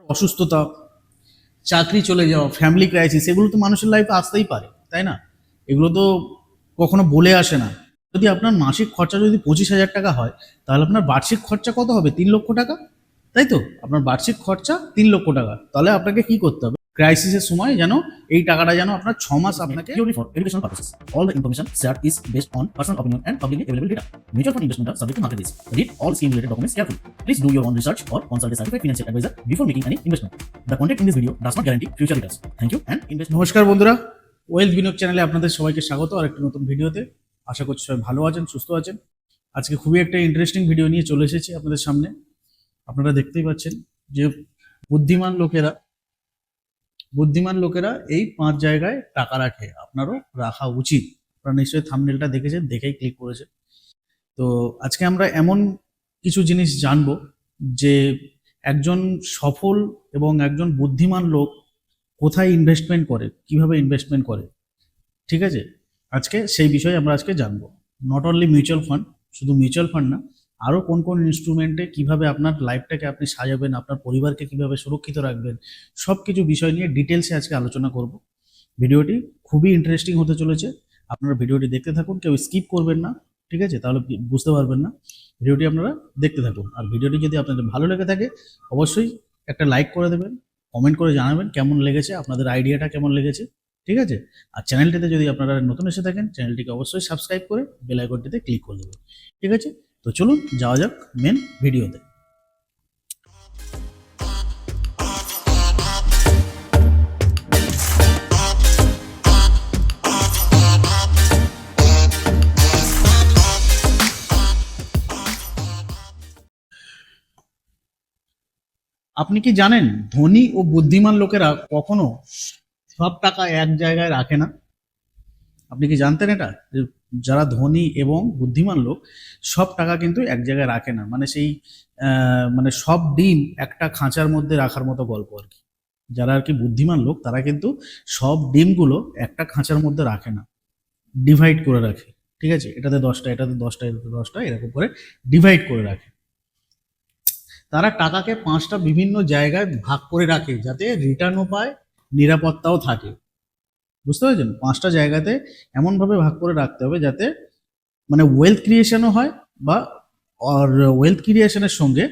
অসুস্থতা, চাকরি চলে যাওয়া, ফ্যামিলি ক্রাইসিস, এগুলো তো মানুষের লাইফে আসতেই পারে, তাই না? এগুলো তো কখনো বলে আসে না। যদি আপনার মাসিক খরচা যদি 25,000 টাকা হয়, তাহলে আপনার বার্ষিক খরচা কত হবে? 3 লক্ষ টাকা, তাই তো? আপনার বার্ষিক খরচা 3 লক্ষ টাকা। তাহলে আপনাকে কি করতে হবে? ক্রাইসিসের সময় যেন এই টাকাটা যেন আপনার 6 মাস আপনাকে purely for educational purposes. All the information shared is based on personal opinion and publicly available data. Mutual fund investment are subject to market risk. Read all scheme related documents carefully. Please do your own research or consult a certified financial advisor before making any investment. The content in this video does not guarantee future returns. Thank you and invest. নমস্কার বন্ধুরা, wealth বিনিয়োগ চ্যানেলে আপনাদের সবাইকে স্বাগত আর একটা নতুন ভিডিওতে। আশা করছি সবাই ভালো আছেন, সুস্থ আছেন। আজকে খুবই একটা ইন্টারেস্টিং ভিডিও নিয়ে চলে এসেছি আপনাদের সামনে। আপনারা দেখতেই পাচ্ছেন যে বুদ্ধিমান লোকেরা এই 5 জায়গায় টাকা রাখে, আপনারও রাখা উচিত। আপনারা নিশ্চয়ই থাম্বনেলটা দেখেছেন, দেখেই ক্লিক করেছেন। তো আজকে আমরা এমন কিছু জিনিস জানবো যে একজন সফল এবং একজন বুদ্ধিমান লোক কোথায় ইনভেস্টমেন্ট করে, কিভাবে ইনভেস্টমেন্ট করে, ঠিক আছে? আজকে সেই বিষয়ে আমরা আজকে জানবো। নট অনলি মিউচুয়াল ফান্ড, শুধু মিউচুয়াল ফান্ড না, আরও কোন কোন ইনস্ট্রুমেন্টে কিভাবে আপনার লাইফটাকে আপনি সাজাবেন, আপনার পরিবারকে কিভাবে সুরক্ষিত রাখবেন, সব কিছু বিষয় নিয়ে ডিটেলসে আজকে আলোচনা করব। ভিডিওটি খুবই ইন্টারেস্টিং হতে চলেছে। আপনারা ভিডিওটি দেখতে থাকুন, কেউ স্কিপ করবেন না, ঠিক আছে? তাহলে বুঝতে পারবেন না। ভিডিওটি আপনারা দেখতে থাকুন। আর ভিডিওটি যদি আপনাদের ভালো লেগে থাকে, অবশ্যই একটা লাইক করে দেবেন, কমেন্ট করে জানাবেন কেমন লেগেছে, আপনাদের আইডিয়াটা কেমন লেগেছে, ঠিক আছে? আর চ্যানেলটিতে যদি আপনারা নতুন এসে থাকেন, চ্যানেলটিকে অবশ্যই সাবস্ক্রাইব করে বেল আইকনটিতে ক্লিক করে দেবেন, ঠিক আছে? তো চলুন যাওয়া যাক মেন ভিডিওতে। আপনি কি জানেন ধনী ও বুদ্ধিমান লোকেরা কখনো সব টাকা এক জায়গায় রাখে না? আপনি কি জানতেন এটা, যে যারা ধনী এবং বুদ্ধিমান লোক সব টাকা কিন্তু এক জায়গায় রাখে না? মানে সেই মানে সব ডিম একটা খাঁচার মধ্যে রাখার মতো গল্প আর কি। যারা আর কি বুদ্ধিমান লোক তারা কিন্তু সব ডিমগুলো একটা খাঁচার মধ্যে রাখে না, ডিভাইড করে রাখে, ঠিক আছে? এটাতে 10টা, এটাতে 10টা, এটাতে 10টা, এরকম করে ডিভাইড করে রাখে। তারা টাকাকে 5টা বিভিন্ন জায়গায় ভাগ করে রাখে, যাতে রিটার্নও পায়, নিরাপত্তাও থাকে। বুঝতে পারছেন? 5টা জায়গাতে এমনভাবে ভাগ করে রাখতে হবে যাতে মানে ওয়েলথ ক্রিয়েশনও হয়, বা আর ওয়েলথ ক্রিয়েশনের সঙ্গে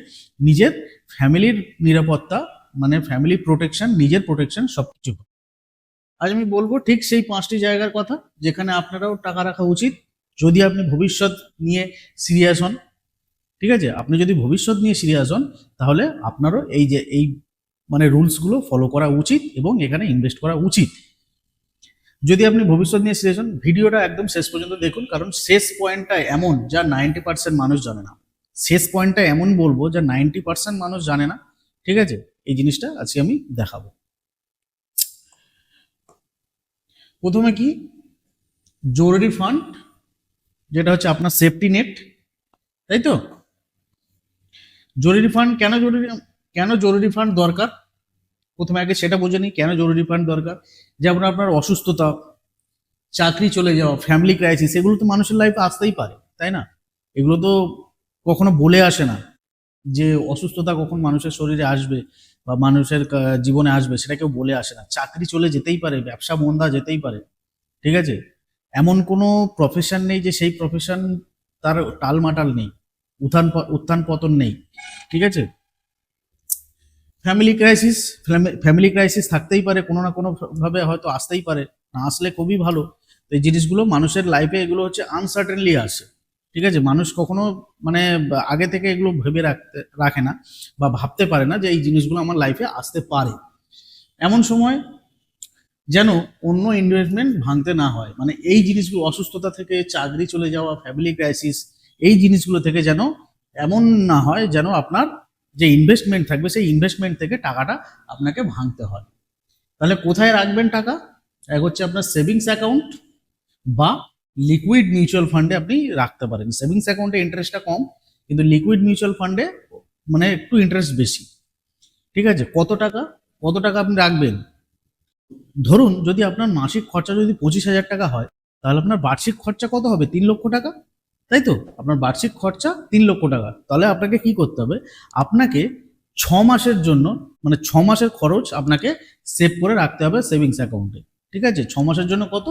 নিজের ফ্যামিলির নিরাপত্তা, মানে ফ্যামিলি প্রোটেকশন, নিজের প্রোটেকশন সব কিছু। আজ আমি বলবো ঠিক সেই 5টি জায়গার কথা যেখানে আপনারাও টাকা রাখা উচিত, যদি আপনি ভবিষ্যৎ নিয়ে সিরিয়াস হন, ঠিক আছে? আপনি যদি ভবিষ্যৎ নিয়ে সিরিয়াস হন, তাহলে আপনারও এই মানে রুলসগুলো ফলো করা উচিত এবং এখানে ইনভেস্ট করা উচিত। যদি আপনি ভবিষ্যৎ নিয়ে সিরিয়াস হন, ভিডিওটা একদম শেষ পর্যন্ত দেখুন, কারণ শেষ পয়েন্টটা এমন যা 90% মানুষ জানে না। শেষ পয়েন্টটা এমন বলবো যা 90% মানুষ জানে না, ঠিক আছে? এই জিনিসটা আজকে আমি দেখাবো। প্রথমে কি, জরুরি ফান্ড, যেটা হচ্ছে আপনার সেফটি নেট, তাই তো? জরুরি ফান্ড কেন জরুরি ফান্ড দরকার? প্রথমে আগে সেটা বুঝে নিই, কেন জরুরি ফান্ড দরকার। যেমন আপনার অসুস্থতা, চাকরি চলে যাওয়া, ফ্যামিলি ক্রাইসিস, এগুলো তো মানুষের লাইফে আসতেই পারে, তাই না? এগুলো তো কখনো বলে আসে না যে অসুস্থতা কখন মানুষের শরীরে আসবে বা মানুষের জীবনে আসবে, সেটা কেউ বলে আসে না। চাকরি চলে যেতেই পারে, ব্যবসা মন্দা যেতেই পারে, ঠিক আছে? এমন কোনো প্রফেশন নেই যে সেই প্রফেশন তার টালমাটাল নেই, উত্থান পতন নেই, ঠিক আছে? ফ্যামিলি ক্রাইসিস থাকতেই পারে, কোনো না কোনো ভাবে হয়তো আসতেই পারে, না আসলে খুবই ভালো। তো এই জিনিসগুলো মানুষের লাইফে, এগুলো হচ্ছে আনসার্টেনলি আসে, ঠিক আছে? মানুষ কখনো মানে আগে থেকে এগুলো ভেবে রাখে না বা ভাবতে পারে না যে এই জিনিসগুলো আমার লাইফে আসতে পারে। এমন সময় যেন অন্য ইনভেস্টমেন্ট ভাঙতে না হয়, মানে এই জিনিসগুলো, অসুস্থতা থেকে, চাকরি চলে যাওয়া, ফ্যামিলি ক্রাইসিস, এই জিনিসগুলো থেকে যেন এমন না হয় যেন আপনার যে ইনভেস্টমেন্ট থাকবে সেই ইনভেস্টমেন্ট থেকে টাকাটা আপনাকে ভাঙতে হয়। তাহলে কোথায় রাখবেন টাকা? এক হচ্ছে আপনার সেভিংস অ্যাকাউন্ট বা লিকুইড মিউচুয়াল ফান্ডে আপনি রাখতে পারেন। সেভিংস অ্যাকাউন্টে ইন্টারেস্টটা কম, কিন্তু লিকুইড মিউচুয়াল ফান্ডে মানে একটু ইন্টারেস্ট বেশি, ঠিক আছে? কত টাকা আপনি রাখবেন? ধরুন যদি আপনার মাসিক খরচা যদি 25,000 টাকা হয়, তাহলে আপনার বার্ষিক খরচা কত হবে? 3 লক্ষ টাকা, তাই তো? আপনার বার্ষিক খরচা 3 লক্ষ টাকা। তাহলে আপনাকে কি করতে হবে? আপনাকে মাসের জন্য, মানে 6 মাসের খরচ আপনাকে সেভ করে রাখতে হবে সেভিংস অ্যাকাউন্টে। ঠিক আছে, 6 মাসের জন্য কত?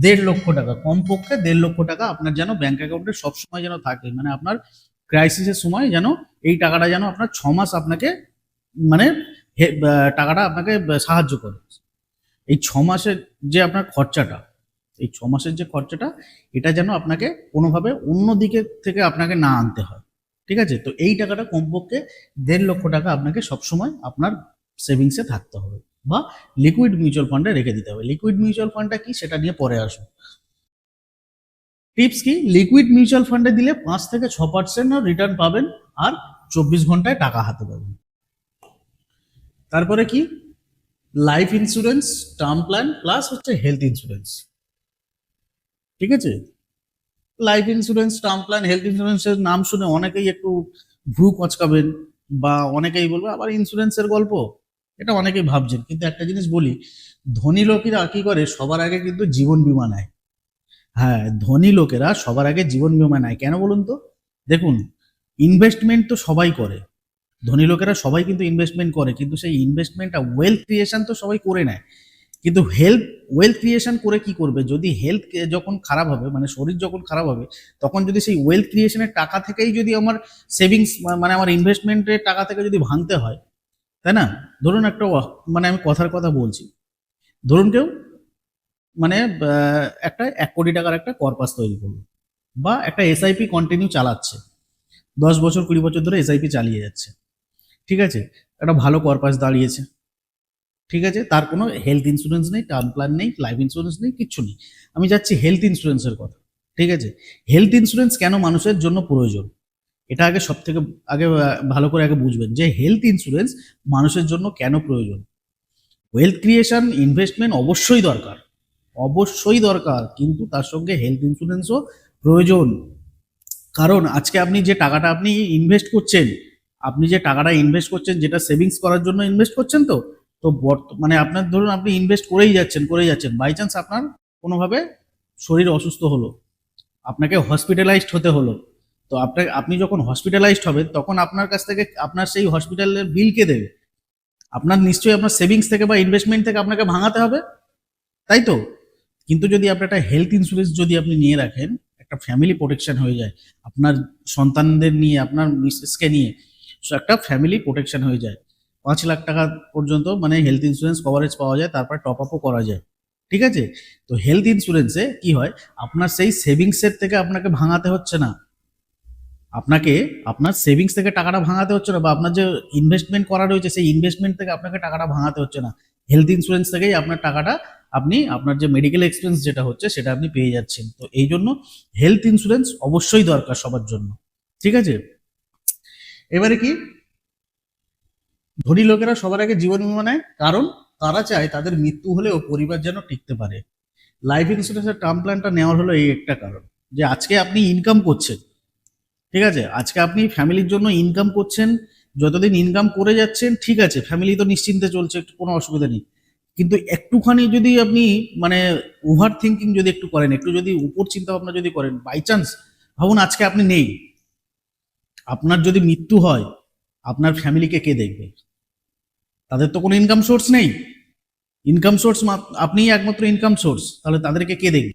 1.5 লক্ষ টাকা, কমপক্ষে 1.5 লক্ষ টাকা আপনার যেন ব্যাংক অ্যাকাউন্টে সবসময় যেন থাকে, মানে আপনার ক্রাইসিসের সময় যেন এই টাকাটা যেন আপনার 6 মাস আপনাকে মানে টাকাটা আপনাকে সাহায্য করে। এই 6 মাসের যে আপনার খরচাটা, এই 6 মাসের যে খরচাটা, এটা যেন আপনাকে কোনোভাবে অন্য দিকে থেকে আপনাকে না আনতে হয়। ঠিক আছে, তো এই টাকাটা কমপক্ষে 1.5 লক্ষ টাকা আপনাকে সবসময় আপনার সেভিংসে থাকতে হবে বা লিকুইড মিউচুয়াল ফান্ডে রেখে দিতে হবে। লিকুইড মিউচুয়াল ফান্ডটা কি সেটা নিয়ে পরে আসবো। টিপস কি, লিকুইড মিউচুয়াল ফান্ডে দিলে 5 থেকে 6% রিটার্ন পাবেন আর 24 ঘন্টায় টাকা হাতে পাবেন। তারপরে কি, life insurance, term plan plus হচ্ছে হেলথ ইন্স্যুরেন্স। ঠিক আছে, life insurance, term plan, health ইন্স্যুরেন্সের নাম শুনে অনেকেই একটু ভ্রু কচকাবেন বা অনেকেই বলবে আবার ইন্স্যুরেন্সের গল্প, এটা অনেকেই ভাবছেন। কিন্তু একটা জিনিস বলি, ধনী লোকেরা কি করে, সবার আগে কিন্তু জীবন বীমা নেয়। হ্যাঁ, ধনী লোকেরা সবার আগে জীবন বীমা নেয়। কেন বলুন তো? দেখুন, ইনভেস্টমেন্ট তো সবাই করে, ধনী লোকেরা সবাই কিন্তু ইনভেস্টমেন্ট করে, কিন্তু সেই ইনভেস্টমেন্টটা ওয়েলথ ক্রিয়েশন তো সবাই করে নেয়, কিন্তু ওয়েলথ ক্রিয়েশন করে কি করবে? যদি হেলথ যখন খারাপ হবে, মানে শরীর যখন খারাপ হবে, তখন যদি সেই ওয়েলথ ক্রিয়েশনের টাকা থেকেই যদি আমার সেভিংস, মানে আমার ইনভেস্টমেন্টের টাকা থেকে যদি ভাঙতে হয়, তাই না? ধরুন একটা মানে আমি কথার কথা বলছি, ধরুন কেউ মানে একটা 1 কোটি টাকার একটা কর্পাস তৈরি করলো বা একটা এসআইপি কন্টিনিউ চালাচ্ছে, 10 বছর 20 বছর ধরে এসআইপি চালিয়ে যাচ্ছে। ঠিক আছে, একটা ভালো কর্পাস দাঁড়িয়েছে। ঠিক আছে, তার কোনো হেলথ ইন্স্যুরেন্স নেই, টার্ম প্ল্যান নেই, লাইফ ইন্স্যুরেন্স নেই, কিচ্ছু নেই। আমি যাচ্ছি হেলথ ইন্স্যুরেন্সের কথা। ঠিক আছে, হেলথ ইন্স্যুরেন্স কেন মানুষের জন্য প্রয়োজন, এটা আগে সব থেকে আগে ভালো করে আগে বুঝবেন যে হেলথ ইন্স্যুরেন্স মানুষের জন্য কেন প্রয়োজন। ওয়েলথ ক্রিয়েশন, ইনভেস্টমেন্ট অবশ্যই দরকার, অবশ্যই দরকার, কিন্তু তার সঙ্গে হেলথ ইন্স্যুরেন্সও প্রয়োজন। কারণ আজকে আপনি যে টাকাটা আপনি ইনভেস্ট করছেন, আপনি যে টাকাটা ইনভেস্ট করছেন, যেটা সেভিংস করার জন্য ইনভেস্ট করছেন, তো তো মানে আপনার ধরুন আপনি ইনভেস্ট করেই যাচ্ছেন, বাই চান্স আপনার কোনোভাবে শরীর অসুস্থ হলো, আপনাকে হসপিটালাইজড হতে হলো, তো আপনি যখন হসপিটালাইজড হবেন তখন আপনার কাছ থেকে আপনার সেই হসপিটালের বিল কে দেবে? আপনার নিশ্চয়ই আপনার সেভিংস থেকে বা ইনভেস্টমেন্ট থেকে আপনাকে ভাঙাতে হবে, তাই তো? কিন্তু যদি আপনি একটা হেলথ ইন্স্যুরেন্স যদি আপনি নিয়ে রাখেন, একটা ফ্যামিলি প্রোটেকশন হয়ে যায়, আপনার সন্তানদের নিয়ে, আপনার মিসেসকে নিয়ে, একটা ফ্যামিলি প্রোটেকশন হয়ে যায়। 5 লাখ টাকা পর্যন্ত মানে হেলথ ইন্স্যুরেন্স কভারেজ পাওয়া যায়, তারপর টপ আপও করা যায়। ঠিক আছে, তো হেলথ ইন্স্যুরেন্সে কি হয়, আপনার সেই সেভিংসের থেকে আপনাকে ভাঙাতে হচ্ছে না, আপনাকে আপনার সেভিংস থেকে টাকাটা ভাঙাতে হচ্ছে না, বা আপনার যে ইনভেস্টমেন্ট করা রয়েছে সেই ইনভেস্টমেন্ট থেকে আপনাকে টাকাটা ভাঙাতে হচ্ছে না। হেলথ ইন্স্যুরেন্স থেকেই আপনার টাকাটা আপনি আপনার যে মেডিকেল এক্সপেন্স যেটা হচ্ছে সেটা আপনি পেয়ে যাচ্ছেন। তো এই জন্য হেলথ ইন্স্যুরেন্স অবশ্যই দরকার সবার জন্য। ঠিক আছে, এবারে কি, ধনী লোকেরা সবার আগে জীবন বীমা নেয় কারণ তারা চায় তাদের মৃত্যু হলেও পরিবার যেন টিকতে পারে। লাইফ ইন্স্যুরেন্সের টার্ম প্ল্যানটা নেওয়ার হলো এই একটা কারণ, যে আজকে আপনি ইনকাম করছেন, ঠিক আছে, আজকে আপনি ফ্যামিলির জন্য ইনকাম করছেন, যতদিন ইনকাম করে যাচ্ছেন ঠিক আছে, ফ্যামিলি তো নিশ্চিন্তে চলছে, একটু কোনো অসুবিধা নেই। কিন্তু একটুখানি যদি আপনি মানে ওভার থিঙ্কিং যদি একটু করেন, একটু যদি উপর চিন্তা ভাবনা যদি করেন, বাই চান্স ভাবুন আজকে আপনি নেই, আপনার যদি মৃত্যু হয়, আপনার ফ্যামিলিকে কে দেখবে? তাদের তো কোনো ইনকাম সোর্স নেই, ইনকাম সোর্স আপনিই একমাত্র ইনকাম সোর্স, তাহলে তাদেরকে কে দেখবে?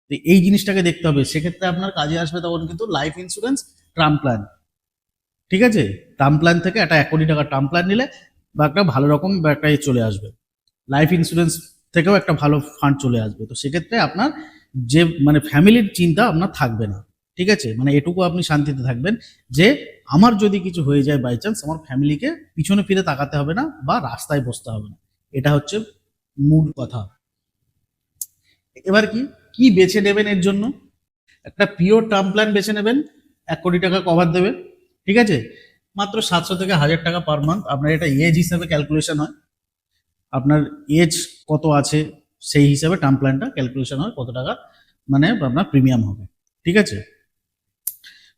তো এই জিনিসটাকে দেখতে হবে, সেক্ষেত্রে আপনার কাজে আসবে তখন কিন্তু লাইফ ইন্স্যুরেন্স, টার্ম প্ল্যান। ঠিক আছে, টার্ম প্ল্যান থেকে একটা 1 কোটি টাকার টার্ম প্ল্যান নিলে বা একটা ভালো রকম বা একটা চলে আসবে, লাইফ ইন্স্যুরেন্স থেকেও একটা ভালো ফান্ড চলে আসবে। তো সেক্ষেত্রে আপনার যে মানে ফ্যামিলির চিন্তা আপনার থাকবে না। ঠিক আছে, মানে এটুকু আপনি শান্তিতে থাকবেন যে আমার যদি কিছু হয়ে যায় বাই চান্স, আমার ফ্যামিলিকে পিছনে ফিরে তাকাতে হবে না বা রাস্তায় বসতে হবে না। এটা হচ্ছে মূল কথা। এবার কি কি বেছে নেবেন এর জন্য, একটা পিওর টার্ম প্ল্যান বেছে নেবেন, 1 কোটি টাকা কভার দেবে। ঠিক আছে, মাত্র 700 থেকে 1000 টাকা পার মান্থ। আপনার এটা এজ হিসাবে ক্যালকুলেশন হয়, আপনার এজ কত আছে সেই হিসাবে টার্ম প্ল্যানটা ক্যালকুলেশন হয়, কত টাকা মানে আপনার প্রিমিয়াম হবে। ঠিক আছে,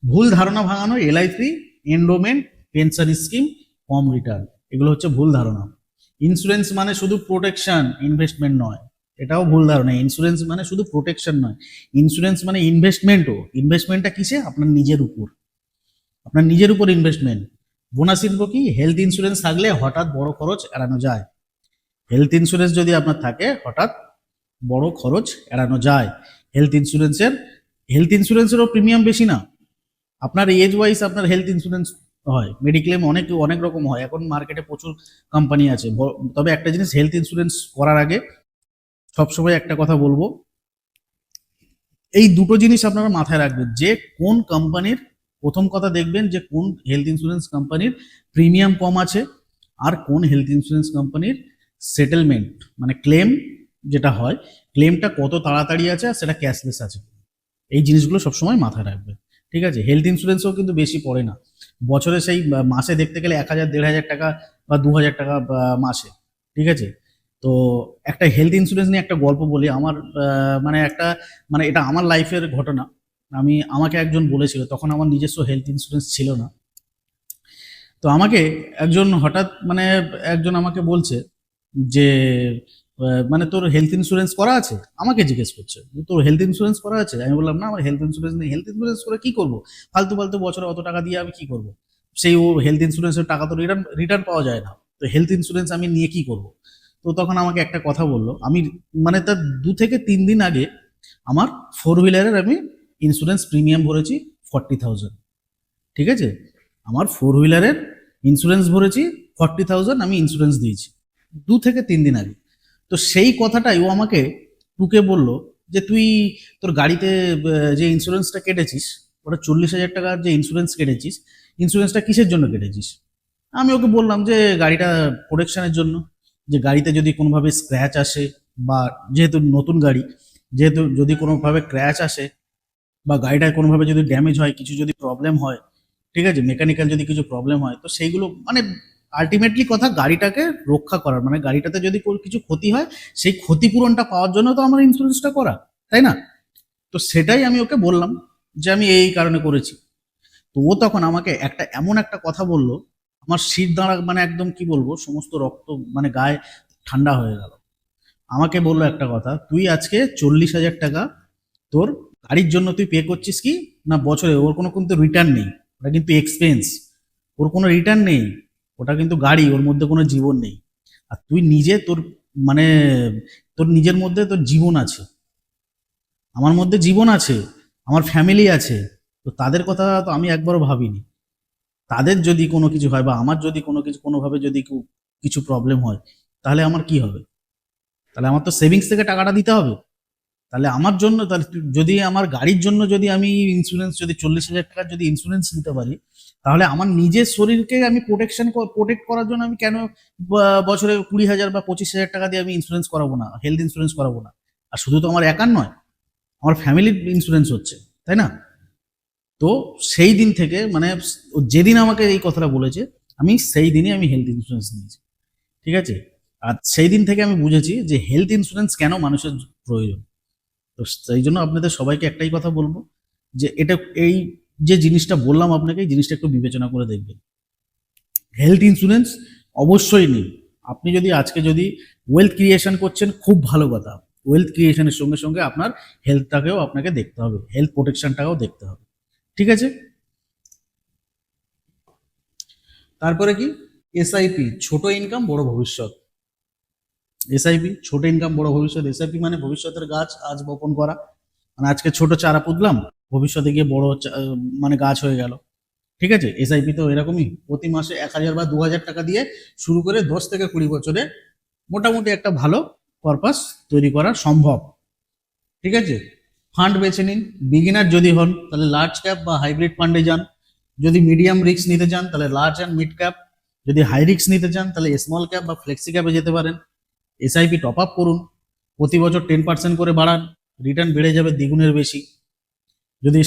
ভুল ধারণা ভাঙানো, এলআইসি, এন্ডোমেন্ট, পেনশন স্কিম, কম রিটার্ন, এগুলো হচ্ছে ভুল ধারণা। ইন্স্যুরেন্স মানে শুধু প্রোটেকশন, ইনভেস্টমেন্ট নয়, এটাও ভুল ধারণা। ইন্স্যুরেন্স মানে শুধু প্রোটেকশন নয়, ইন্স্যুরেন্স মানে ইনভেস্টমেন্টও। ইনভেস্টমেন্টটা কিসে? আপনার নিজের উপর, আপনার নিজের উপর ইনভেস্টমেন্ট। বোনাস ইনফো কি, হেলথ ইন্স্যুরেন্স থাকলে হঠাৎ বড় খরচ এড়ানো যায়। হেলথ ইন্স্যুরেন্স যদি আপনার থাকে হঠাৎ বড় খরচ এড়ানো যায়। হেলথ ইন্স্যুরেন্সেরও প্রিমিয়াম বেশি না, আপনার এজ ওয়াইজ আপনার হেলথ ইন্স্যুরেন্স হয়, মেডিক্লেম অনেক অনেক রকম হয়, এখন মার্কেটে প্রচুর কোম্পানি আছে। তবে একটা জিনিস, হেলথ ইন্স্যুরেন্স করার আগে সবসময় একটা কথা বলবো, এই দুটো জিনিস আপনারা মাথায় রাখবেন, যে কোন কোম্পানির, প্রথম কথা দেখবেন যে কোন হেলথ ইন্স্যুরেন্স কোম্পানির প্রিমিয়াম কম আছে, আর কোন হেলথ ইন্স্যুরেন্স কোম্পানির সেটেলমেন্ট মানে ক্লেম যেটা হয়, ক্লেমটা কত তাড়াতাড়ি আছে আর সেটা ক্যাশলেস আছে। এই জিনিসগুলো সবসময় মাথায় রাখবেন, ঠিক আছে। হেলথ ইন্স্যুরেন্সও কিন্তু বেশি পড়ে না, বছরে সেই মাসে দেখতে গেলে 1,000 1,500 টাকা বা 2,000 টাকা মাসে, ঠিক আছে। তো একটা হেলথ ইন্স্যুরেন্স নিয়ে একটা গল্প বলি, আমার মানে এটা আমার লাইফের ঘটনা। আমাকে একজন বলেছিল, তখন আমার নিজস্ব হেলথ ইন্স্যুরেন্স ছিল না। তো আমাকে একজন আমাকে বলছে যে মানে তোর হেলথ ইন্স্যুরেন্স করা আছে, আমাকে জিজ্ঞেস করছে যে তোর হেলথ ইন্স্যুরেন্স করা আছে। আমি বললাম না, আমার হেলথ ইন্স্যুরেন্স নেই। হেলথ ইন্স্যুরেন্স করে কি করবো, ফালতু ফালতু বছরে অত টাকা দিয়ে আমি কি করব, সেই ও হেলথ ইন্স্যুরেন্সের টাকা তো রিটার্ন পাওয়া যায় না, তো হেলথ ইন্স্যুরেন্স আমি নিয়ে কি করব। তো তখন আমাকে একটা কথা বললো, আমি মানে তার 2 থেকে 3 দিন আগে আমার 4 হুইলারের আমি ইন্স্যুরেন্স প্রিমিয়াম ভরেছি 40,000, ঠিক আছে। আমার 4 হুইলারের ইন্স্যুরেন্স ভরেছি 40,000, আমি ইন্স্যুরেন্স দিয়েছি 2 থেকে 3 দিন আগে। তো সেই কথাটাই ও আমাকে টুকে বলল যে তুই তোর গাড়িতে যে ইন্স্যুরেন্সটা কেটেছিস, ওটা 40,000 টাকার যে ইন্স্যুরেন্স কেটেছিস, ইন্স্যুরেন্সটা কিসের জন্য কেটেছিস। আমি ওকে বললাম যে গাড়িটা প্রোটেকশনের জন্য, যে গাড়িতে যদি কোনোভাবে স্ক্র্যাচ আসে, বা যেহেতু নতুন গাড়ি, যেহেতু যদি কোনোভাবে ক্র্যাশ আসে বা গাড়িটায় কোনোভাবে যদি ড্যামেজ হয়, কিছু যদি প্রবলেম হয়, ঠিক আছে, মেকানিক্যাল যদি কিছু প্রবলেম হয়, তো সেইগুলো মানে আলটিমেটলি কথা গাড়িটাকে রক্ষা করার, মানে গাড়িটাতে যদি কোনো কিছু ক্ষতি হয় সেই ক্ষতিপূরণটা পাওয়ার জন্য তো আমার ইন্স্যুরেন্সটা করা, তাই না। তো সেটাই আমি ওকে বললাম যে আমি এই কারণে করেছি। তো ও তখন আমাকে এমন একটা কথা বললো, আমার শির দাঁড়া মানে একদম কি বলবো, সমস্ত রক্ত মানে গায়ে ঠান্ডা হয়ে গেল। আমাকে বললো একটা কথা, তুই আজকে 40,000 টাকা তোর গাড়ির জন্য তুই পে করছিস কি না বছরে, ওর কোনো কিন্তু রিটার্ন নেই, ওটা কিন্তু এক্সপেন্স, ওর কোনো রিটার্ন নেই, ওটা কিন্তু গাড়ি, ওর মধ্যে কোনো জীবন নেই। আর তুই নিজে মানে তোর নিজের মধ্যে তোর জীবন আছে, আমার মধ্যে জীবন আছে, আমার ফ্যামিলি আছে, তো তাদের কথা তো আমি একবারও ভাবিনি। তাদের যদি কোনো কিছু হয় বা আমার যদি কোনো কিছু কোনোভাবে যদি কিছু প্রবলেম হয়, তাহলে আমার কি হবে, তাহলে আমার তো সেভিংস থেকে টাকাটা দিতে হবে। তাহলে আমার জন্য, তাহলে যদি আমার গাড়ির জন্য যদি আমি ইন্স্যুরেন্স, যদি 40,000 টাকার যদি ইন্স্যুরেন্স নিতে পারি, তাহলে আমার নিজের শরীরকে আমি প্রোটেক্ট করার জন্য আমি কেন বছরে 20,000 বা 25,000 টাকা দিয়ে আমি ইন্স্যুরেন্স করাবো না, হেলথ ইন্স্যুরেন্স করাবো না। আর শুধু তো আমার একার নয়, আমার ফ্যামিলির ইন্স্যুরেন্স হচ্ছে, তাই না। তো সেই দিন থেকে মানে ও যেদিন আমাকে এই কথাটা বলেছে, আমি সেই দিনই আমি হেলথ ইন্স্যুরেন্স নিয়েছি, ঠিক আছে। আর সেই দিন থেকে আমি বুঝেছি যে হেলথ ইন্স্যুরেন্স কেন মানুষের প্রয়োজন। তো সেই জন্য আপনাদের সবাইকে একটাই কথা বলবো, যে এই যে জিনিসটা বললাম আপনাকে, এই জিনিসটা একটু বিবেচনা করে দেখবেন। হেলথ ইন্স্যুরেন্স অবশ্যই নিন। আপনি যদি আজকে যদি ওয়েলথ ক্রিয়েশন করছেন, খুব ভালো কথা, ওয়েলথ ক্রিয়েশনের সঙ্গে সঙ্গে আপনার হেলথটাকেও আপনাকে দেখতে হবে, হেলথ প্রোটেকশনটাকেও দেখতে হবে, ঠিক আছে। তারপরে কি, এসআইপি, ছোট ইনকাম বড় ভবিষ্যৎ। এসআইপি ছোট ইনকাম বড় ভবিষ্যৎ, এসআইপি মানে ভবিষ্যতের গাছ আজ বপন করা, মানে আজকে ছোট চারা পুঁতলাম, ভবিষ্যতে গিয়ে বড় মানে গাছ হয়ে গেল, ঠিক আছে। এসআইপি তো এরকমই, প্রতি মাসে 1,000 বা 2,000 টাকা দিয়ে শুরু করে 10 থেকে 20 বছরে মোটামুটি একটা ভালো পারপাস তৈরি করা সম্ভব, ঠিক আছে। ফান্ড বেছে নিন, বিগিনার যদি হন তাহলে লার্জ ক্যাপ বা হাইব্রিড ফান্ডে যান, যদি মিডিয়াম রিস্ক নিতে চান তাহলে লার্জ অ্যান্ড মিড ক্যাপ, যদি হাই রিস্ক নিতে চান তাহলে স্মল ক্যাপ বা ফ্লেক্সি ক্যাপে যেতে পারেন। এসআইপি টপ আপ করুন, প্রতি বছর 10% করে বাড়ান, রিটার্ন বেড়ে যাবে দ্বিগুণের বেশি। যদি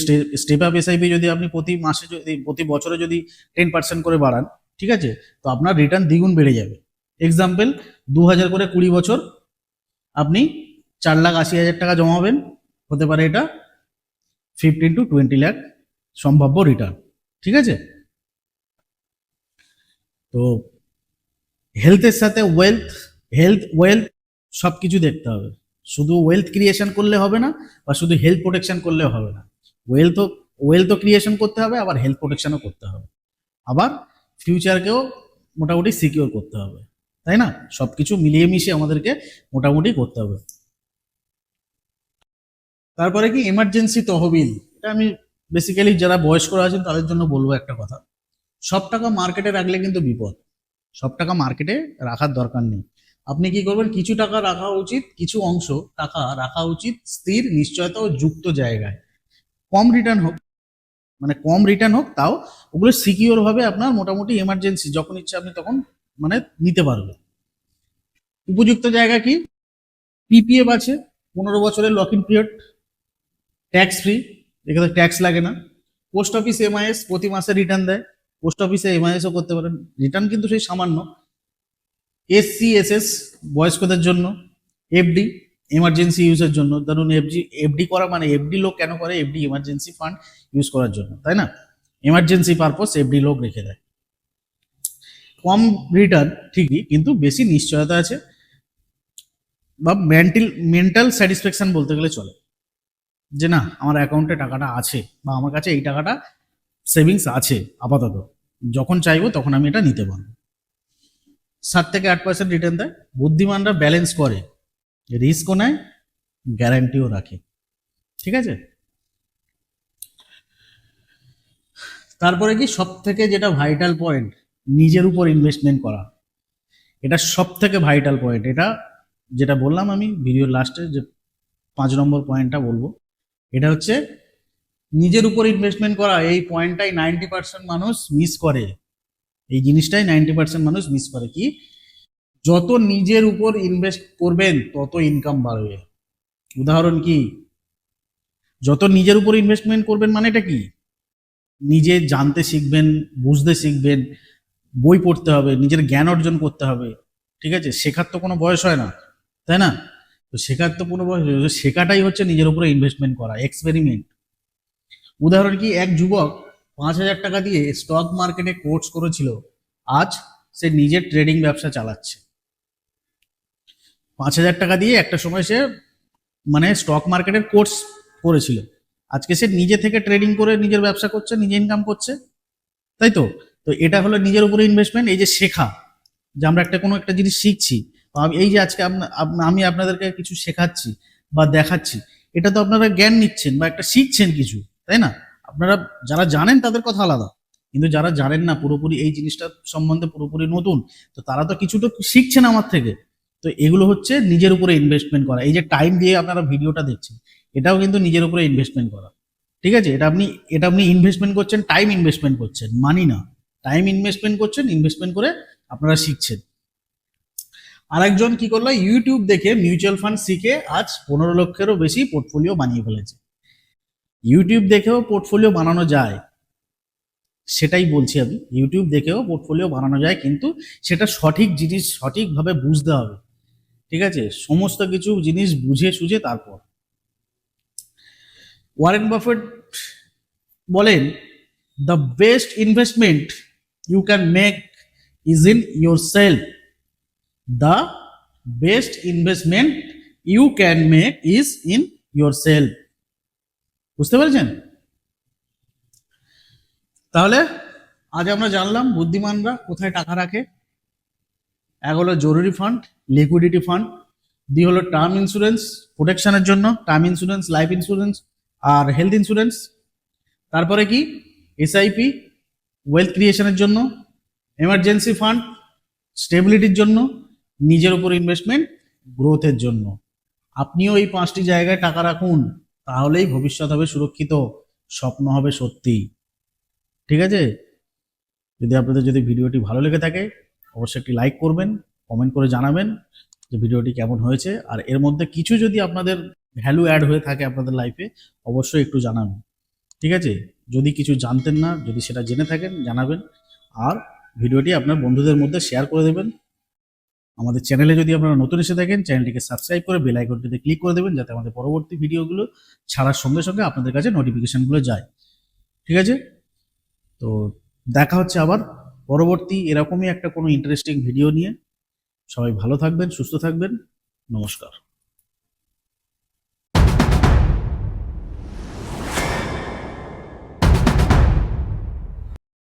স্টেপ আপ এসআইপি যদি আপনি প্রতি বছরে যদি 10% করে বাড়ান, ঠিক আছে, তো আপনার রিটার্ন দ্বিগুণ বেড়ে যাবে। এক্সাম্পল, 2,000 করে 20 বছর, আপনি 4,80,000 টাকা জমাবেন, হতে পারে এটা 15 to 20 লাখ সম্ভাব্য রিটার্ন, ঠিক আছে। তো হেলথের সাথে ওয়েলথ সব কিছু দেখতে হবে, শুধু ওয়েলথ ক্রিয়েশন করলে হবে না, বা শুধু হেলথ প্রোটেকশন করলে হবে না, ওয়েলথও ক্রিয়েশন করতে হবে, আবার হেলথ প্রোটেকশনও করতে হবে। আবার ফিউচারকেও মোটামুটি সিকিওর করতে হবে, তাই না? সবকিছু মিলিয়ে মিশিয়ে আমাদেরকে মোটামুটি করতে হবে। তারপরে কি এমার্জেন্সি তহবিল, এটা আমি বেসিক্যালি যারা বয়স্করা আছেন তাদের জন্য বলবো একটা কথা, সব টাকা মার্কেটে রাখলে কিন্তু বিপদ, সব টাকা মার্কেটে রাখার দরকার নেই। আপনি কি করবেন, কিছু টাকা রাখা উচিত, কিছু অংশ টাকা রাখা উচিত স্থির নিশ্চয়তা ও যুক্ত জায়গায়, কম রিটার্ন হোক, মানে কম রিটার্ন হোক, তাও ওগুলো সিকিওর ভাবে আপনার মোটামুটি এমার্জেন্সি যখন ইচ্ছা আপনি তখন মানে নিতে পারবেন। উপযুক্ত জায়গা কি, পিপিএফ আছে, 15 বছরের lock in period, tax free, এখানে ট্যাক্স লাগে না। পোস্ট অফিস এমআইএস প্রতি মাসে রিটার্ন দেয়, পোস্ট অফিসে এমআইএসও করতে পারেন, রিটার্ন কিন্তু সেই সামান্য। এসসিএসএস বয়স্কদের জন্য, এফডি এমার্জেন্সি ইউজের জন্য, ধরুন এফডি করা মানে এফডি লোক কেন করে, এফডি এমার্জেন্সি ফান্ড ইউজ করার জন্য, তাই না? এমার্জেন্সি পারপস এফডি লোক রেখে দেয়। কম রিটার্ন ঠিকই, কিন্তু বেশি নিশ্চয়তা আছে, বা মেন্টাল স্যাটিসফ্যাকশন বলতে গেলে চলে, যে না আমার অ্যাকাউন্টে টাকাটা আছে বা আমার কাছে এই টাকাটা সেভিংস আছে আপাতত, যখন চাইবো তখন আমি এটা নিতে পারবো। 7 থেকে 8% রিটার্ন দেয়। বুদ্ধিমানরা ব্যালেন্স করে, রিস্কও নেয়, গ্যারান্টিও রাখে, ঠিক আছে? তারপরে কি সব থেকে যেটা ভাইটাল পয়েন্ট, নিজের উপর ইনভেস্টমেন্ট করা, এটা সব থেকে ভাইটাল পয়েন্ট। এটা যেটা বললাম আমি ভিডিওর লাস্টে, যে 5 নম্বর পয়েন্টটা বলবো, এটা হচ্ছে নিজের উপর ইনভেস্টমেন্ট করা। এই পয়েন্টটাই 90% মানুষ মিস করে, এই জিনিসটাই 90% মানুষ মিস করে। কি, যত নিজের উপর ইনভেস্ট করবেন তত ইনকাম বাড়বে। উদাহরণ কি, যত নিজের উপর ইনভেস্টমেন্ট করবেন মানে এটা কি, নিজে জানতে শিখবেন, বুঝতে শিখবেন, বই পড়তে হবে, নিজের জ্ঞান অর্জন করতে হবে, ঠিক আছে? শেখার তো কোনো বয়স হয় না, তাই না? তো শেখার তো কোনো বয়স, শেখাটাই হচ্ছে নিজের উপরে ইনভেস্টমেন্ট করা, এক্সপেরিমেন্ট। উদাহরণ কি, এক যুবক 5,000 টাকা দিয়ে স্টক মার্কেটে কোর্স করেছিল, আজ সে নিজের ট্রেডিং ব্যবসা চালাচ্ছে। 5,000 টাকা দিয়ে একটা সময় সে মানে স্টক মার্কেটের কোর্স করেছিল, আজকে সে নিজে থেকে ট্রেডিং করে নিজের ব্যবসা করছে, নিজে ইনকাম করছে, তাই তো? তো এটা হলো নিজের উপরে ইনভেস্টমেন্ট। এই যে শেখা, যে আমরা একটা কোনো একটা জিনিস শিখছি, বা এই যে আজকে আমি আপনাদেরকে কিছু শেখাচ্ছি বা দেখাচ্ছি, এটা তো আপনারা জ্ঞান নিচ্ছেন বা একটা শিখছেন কিছু, তাই না? আপনারা যারা জানেন তাদের কথা আলাদা, কিন্তু যারা জানেন না পুরোপুরি এই জিনিসটা সম্বন্ধে, পুরোপুরি নতুন, তো তারা তো কিছুটা শিখছেন আমার থেকে। তো এগুলো হচ্ছে নিজের উপরে ইনভেস্টমেন্ট করা। এই যে টাইম দিয়ে আপনারা ভিডিওটা দেখছেন, এটাও কিন্তু নিজের উপরে ইনভেস্টমেন্ট করা, ঠিক আছে? এটা আপনি ইনভেস্টমেন্ট করছেন, টাইম ইনভেস্টমেন্ট করছেন, মানি না, টাইম ইনভেস্টমেন্ট করছেন, ইনভেস্টমেন্ট করে আপনারা শিখছেন। আরেকজন কি করলো, ইউটিউব দেখে মিউচুয়াল ফান্ড শিখে আজ 15 লক্ষেরও বেশি পোর্টফোলিও বানিয়ে ফেলেছে। ইউটিউব দেখেও পোর্টফোলিও বানানো যায়, সেটাই বলছি আমি, ইউটিউব দেখেও পোর্টফোলিও বানানো যায়, কিন্তু সেটা সঠিক জিনিস সঠিকভাবে বুঝতে হবে, ঠিক আছে? সমস্ত কিছু জিনিস বুঝে সুঝে তারপর। ওয়ারেন বাফেট বলেন, the best investment you can make is in yourself, the best investment you can make is in yourself. বুঝতে পেরেছেন? তাহলে আজ আমরা জানলাম বুদ্ধিমানরা কোথায় টাকা রাখে। এক হলো জরুরি ফান্ড, লিকুইডিটি ফান্ড, দুই হলো টার্ম ইন্স্যুরেন্স প্রোটেকশনের জন্য, টার্ম ইন্স্যুরেন্স, লাইফ ইন্স্যুরেন্স আর হেলথ ইন্স্যুরেন্স। তারপরে কি, এসআইপি ওয়েলথ ক্রিয়েশনের জন্য, এমার্জেন্সি ফান্ড স্টেবিলিটির জন্য, নিজের উপর ইনভেস্টমেন্ট গ্রোথের জন্য। আপনিও এই 5টি জায়গায় টাকা রাখুন, তাহলেই ভবিষ্যৎ হবে সুরক্ষিত, স্বপ্ন হবে সত্যি, ঠিক আছে? যদি ভিডিওটি ভালো লেগে থাকে, অবশ্যই একটি লাইক করবেন, কমেন্ট করে জানাবেন যে ভিডিওটি কেমন হয়েছে, আর এর মধ্যে কিছু যদি আপনাদের ভ্যালু অ্যাড হয়ে থাকে আপনাদের লাইফে, অবশ্যই একটু জানাবেন, ঠিক আছে? যদি কিছু জানতেন না, যদি সেটা জেনে থাকেন জানাবেন, আর ভিডিওটি আপনার বন্ধুদের মধ্যে শেয়ার করে দেবেন। আমাদের চ্যানেলে যদি আপনারা নতুন এসে থাকেন, চ্যানেলটিকে সাবস্ক্রাইব করে বেল আইকনটিতে ক্লিক করে দেবেন, যাতে আমাদের পরবর্তী ভিডিওগুলো ছাড়ার সঙ্গে সঙ্গে আপনাদের কাছে নোটিফিকেশনগুলো যায়, ঠিক আছে? তো দেখা হচ্ছে আবার পরবর্তী এরকমই একটা কোনো ইন্টারেস্টিং ভিডিও নিয়ে। সবাই ভালো থাকবেন, সুস্থ থাকবেন, নমস্কার।